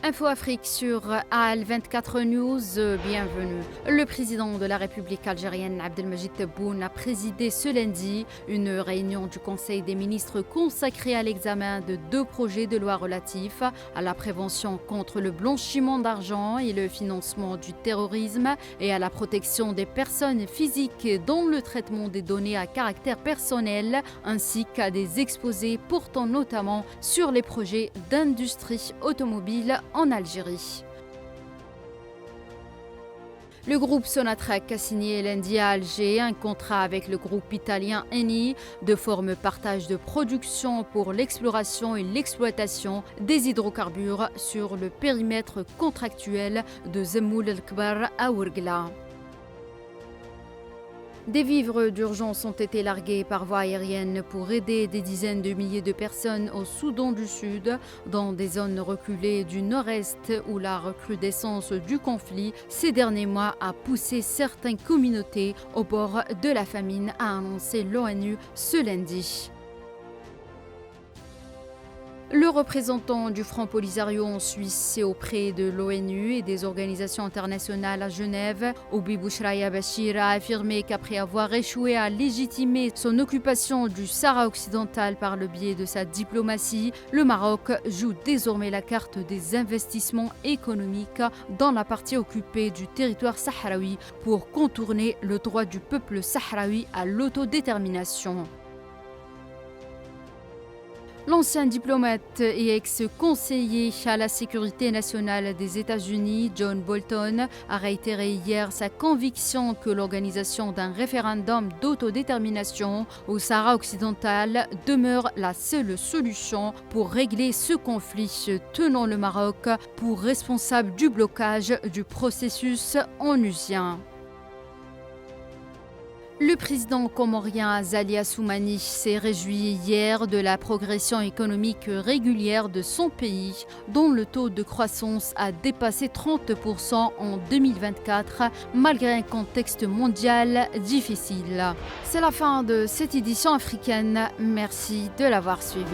Info Afrique sur AL24 News, bienvenue. Le président de la République algérienne, Abdelmajid Tebboune, a présidé ce lundi une réunion du Conseil des ministres consacrée à l'examen de 2 projets de loi relatifs à la prévention contre le blanchiment d'argent et le financement du terrorisme et à la protection des personnes physiques dans le traitement des données à caractère personnel, ainsi qu'à des exposés portant notamment sur les projets d'industrie automobile en Algérie. Le groupe Sonatrach a signé lundi à Alger un contrat avec le groupe italien Eni de forme partage de production pour l'exploration et l'exploitation des hydrocarbures sur le périmètre contractuel de Zemoul El-Kbar à Ouargla. Des vivres d'urgence ont été largués par voie aérienne pour aider des dizaines de milliers de personnes au Soudan du Sud, dans des zones reculées du nord-est où la recrudescence du conflit ces derniers mois a poussé certaines communautés au bord de la famine, a annoncé l'ONU ce lundi. Le représentant du Front Polisario en Suisse et auprès de l'ONU et des organisations internationales à Genève, Oubi Bouchraya Bachir, a affirmé qu'après avoir échoué à légitimer son occupation du Sahara occidental par le biais de sa diplomatie, le Maroc joue désormais la carte des investissements économiques dans la partie occupée du territoire sahraoui pour contourner le droit du peuple sahraoui à l'autodétermination. L'ancien diplomate et ex-conseiller à la sécurité nationale des États-Unis, John Bolton, a réitéré hier sa conviction que l'organisation d'un référendum d'autodétermination au Sahara occidental demeure la seule solution pour régler ce conflit, tenant le Maroc pour responsable du blocage du processus onusien. Le président comorien Azali Assoumani s'est réjoui hier de la progression économique régulière de son pays, dont le taux de croissance a dépassé 30% en 2024, malgré un contexte mondial difficile. C'est la fin de cette édition africaine. Merci de l'avoir suivi.